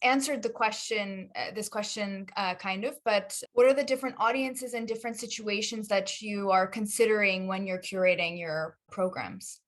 answered the question, this question kind of, but what are the different audiences and different situations that you are considering when you're curating your programs?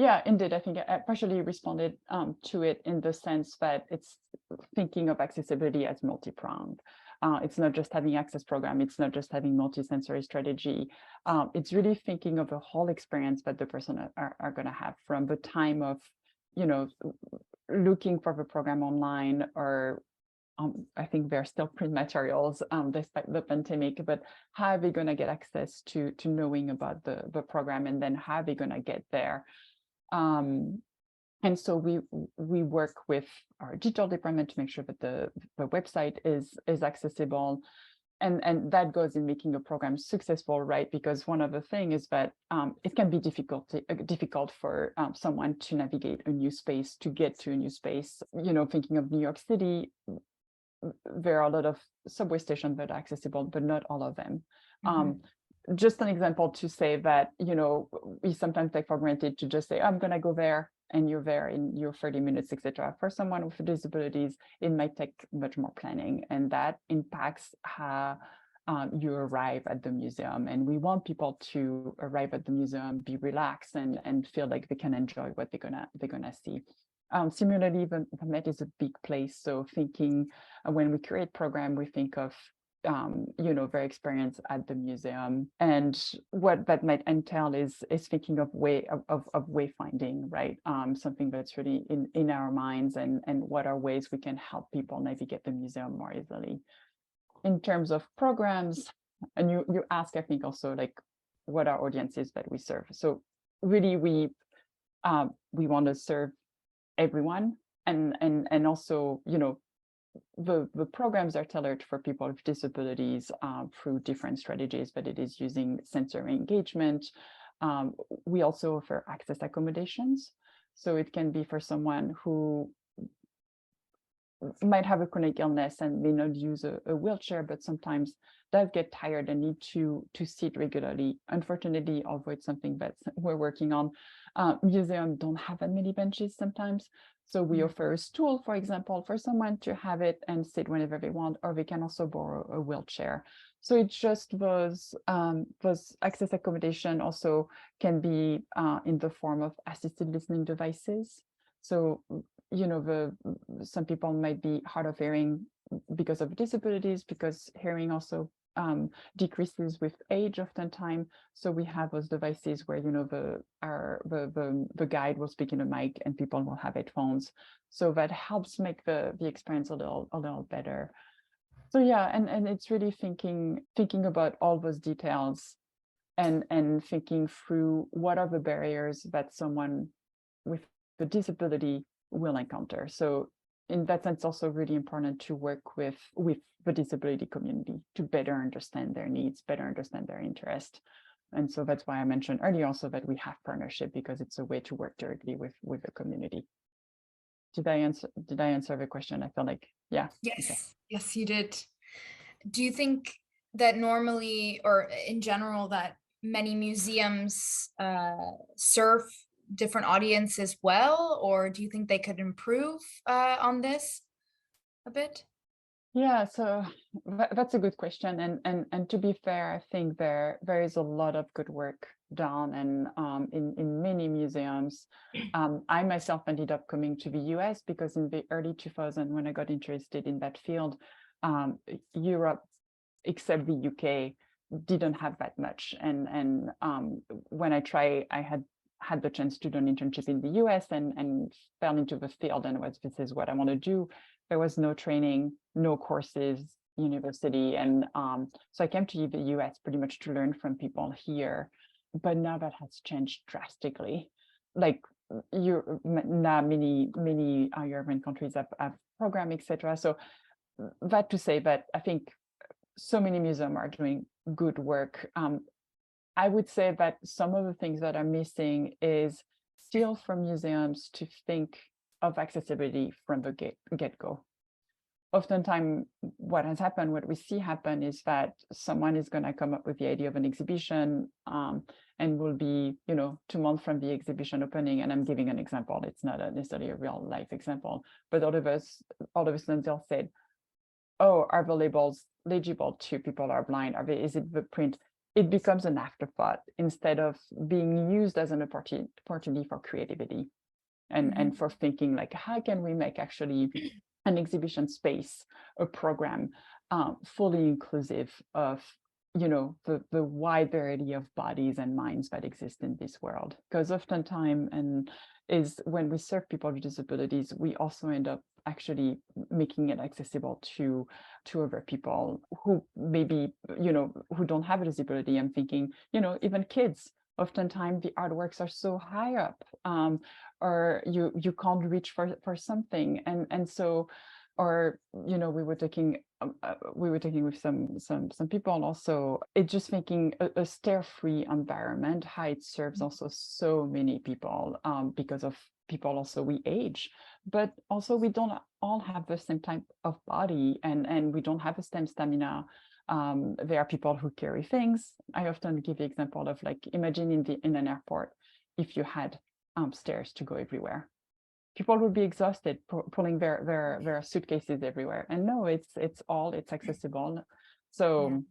Yeah, indeed. I think I partially responded to it in the sense that it's thinking of accessibility as multi-pronged. It's not just having access program. It's not just having multi-sensory strategy. It's really thinking of a whole experience that the person are going to have, from the time of, looking for the program online, or I think there are still print materials despite the pandemic, but how are they going to get access to knowing about the program, and then how are they going to get there? And so we work with our digital department to make sure that the website is accessible, and that goes in making a program successful, right? Because one of the things is that it can be difficult for someone to navigate a new space, to get to a new space. Thinking of New York City, there are a lot of subway stations that are accessible, but not all of them. Just an example to say that, we sometimes take for granted to just say, I'm going to go there, and you're there in your 30 minutes, etc. For someone with disabilities, it might take much more planning, and that impacts how you arrive at the museum. And we want people to arrive at the museum, be relaxed, and feel like they can enjoy what they're gonna see. Similarly, the Met is a big place, so thinking when we create program, we think of their experience at the museum, and what that might entail is thinking of wayfinding, right? Something that's really in our minds, and what are ways we can help people navigate the museum more easily. In terms of programs, and you ask, I think, also, like, what are audiences that we serve? So really, we want to serve everyone, and also, the programs are tailored for people with disabilities through different strategies, but it is using sensory engagement. We also offer access accommodations. So it can be for someone who might have a chronic illness and may not use a wheelchair, but sometimes does get tired and need to sit regularly. Unfortunately, although it's something that we're working on, museums don't have that many benches sometimes. So we offer a stool, for example, for someone to have it and sit whenever they want, or they can also borrow a wheelchair. So it's just those access accommodation also can be in the form of assisted listening devices. So, some people might be hard of hearing because of disabilities, because hearing also decreases with age oftentimes. So we have those devices where the guide will speak in a mic and people will have headphones. So that helps make the experience a little better. So yeah, and it's really thinking about all those details, and thinking through what are the barriers that someone with the disability will encounter. So in that sense, also really important to work with the disability community to better understand their needs, better understand their interest. And so that's why I mentioned earlier also that we have partnership, because it's a way to work directly with the community. Did I answer the question? I feel like, yeah. Yes, okay. yes, you did. Do you think that normally, or in general, that many museums serve different audiences well, or do you think they could improve on this a bit? Yeah, so that's a good question, and to be fair, I think there is a lot of good work done, and in many museums. I myself ended up coming to the US because in the early 2000s, when I got interested in that field, Europe, except the UK, didn't have that much, and when I had the chance to do an internship in the US and fell into the field, and this is what I want to do. There was no training, no courses, university. And so I came to the US pretty much to learn from people here. But now that has changed drastically. Like now many European countries have program, etc. So that to say that I think so many museums are doing good work. I would say that some of the things that are missing is still for museums to think of accessibility from the get-go. oftentimes what we see happen is that someone is going to come up with the idea of an exhibition, and will be, 2 months from the exhibition opening. And I'm giving an example. It's not necessarily a real life example, but all of a sudden they'll say, oh, are the labels legible to people who are blind? Is it the print? It becomes an afterthought instead of being used as an opportunity for creativity and for thinking like, how can we make actually an exhibition space, a program, fully inclusive of the wide variety of bodies and minds that exist in this world. Because oftentimes, and is when we serve people with disabilities, we also end up actually making it accessible to other people who maybe who don't have a disability. I'm thinking even kids. Oftentimes the artworks are so high up, or you can't reach for something, and so, or we were talking with some people also. It's just making a stair-free environment, how it serves also so many people, because of people also we age, but also we don't all have the same type of body, and we don't have the same stamina. There are people who carry things. I often give the example of like, imagine in an airport, if you had stairs to go everywhere. People would be exhausted pulling their suitcases everywhere. And no, it's accessible. So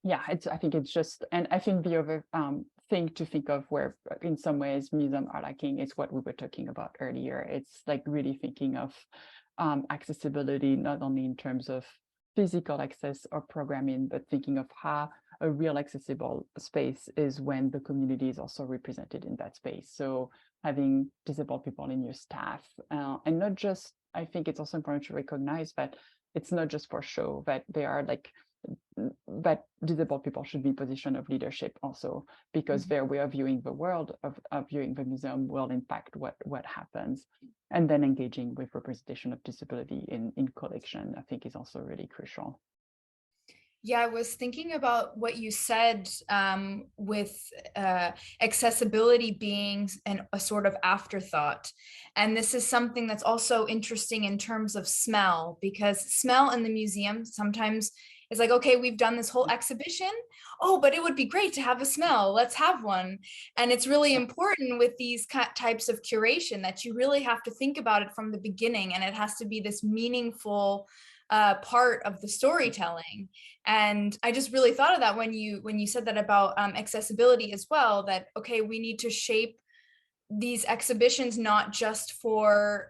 yeah, I think it's just, and I think the other thing to think of where in some ways museums are lacking is what we were talking about earlier. It's like really thinking of accessibility, not only in terms of physical access or programming, but thinking of how a real accessible space is when the community is also represented in that space. So having disabled people in your staff, and not just, I think it's also important to recognize that it's not just for show, that they are like, that disabled people should be in position of leadership also, because their way of viewing the world, of viewing the museum, will impact what happens. And then engaging with representation of disability in collection, I think, is also really crucial. Yeah, I was thinking about what you said, with accessibility being a sort of afterthought. And this is something that's also interesting in terms of smell, because smell in the museum sometimes is like, okay, we've done this whole exhibition. Oh, but it would be great to have a smell. Let's have one. And it's really important with these types of curation that you really have to think about it from the beginning, and it has to be this meaningful part of the storytelling. And I just really thought of that when you said that about accessibility as well, that okay, we need to shape these exhibitions not just for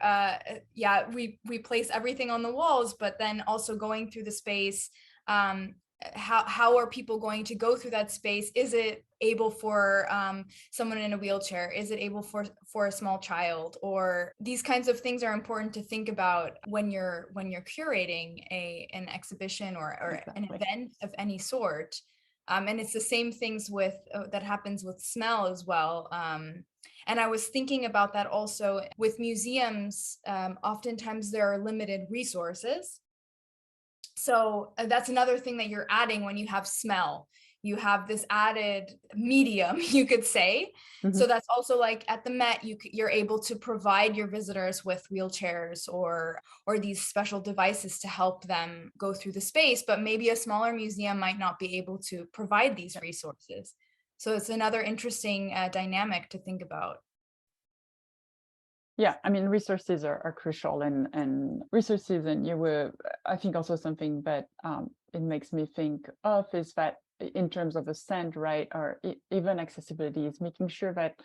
we place everything on the walls, but then also going through the space, how are people going to go through that space? Is it able for someone in a wheelchair? Is it able for a small child? Or these kinds of things are important to think about when you're curating an exhibition or an event of any sort. And it's the same things with that happens with smell as well. And I was thinking about that also with museums. Oftentimes there are limited resources. So that's another thing that you're adding when you have smell. You have this added medium, you could say. Mm-hmm. So that's also like at the Met, you're able to provide your visitors with wheelchairs or these special devices to help them go through the space. But maybe a smaller museum might not be able to provide these resources. So it's another interesting dynamic to think about. Yeah, I mean, resources are crucial, and resources, and I think also something that it makes me think of is that in terms of assent, right, or even accessibility, is making sure that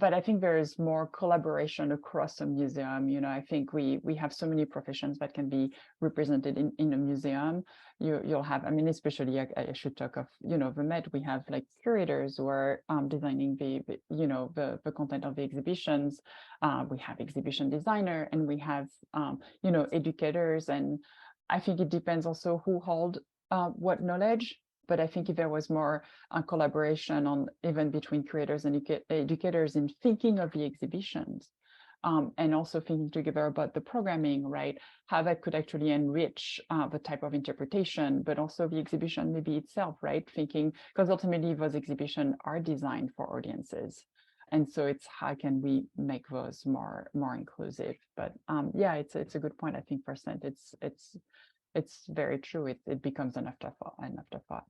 I think there is more collaboration across a museum. I think we have so many professions that can be represented in a museum. You'll have, I mean, especially I should talk of, the Met. We have like curators who are designing the content of the exhibitions. We have exhibition designer, and we have educators. And I think it depends also who hold what knowledge. But I think if there was more collaboration on even between creators and educators in thinking of the exhibitions, and also thinking together about the programming, right? How that could actually enrich the type of interpretation, but also the exhibition maybe itself, right? Thinking, because ultimately those exhibitions are designed for audiences. And so it's how can we make those more inclusive? But yeah, it's a good point. I think percent it's very true. It becomes an afterthought.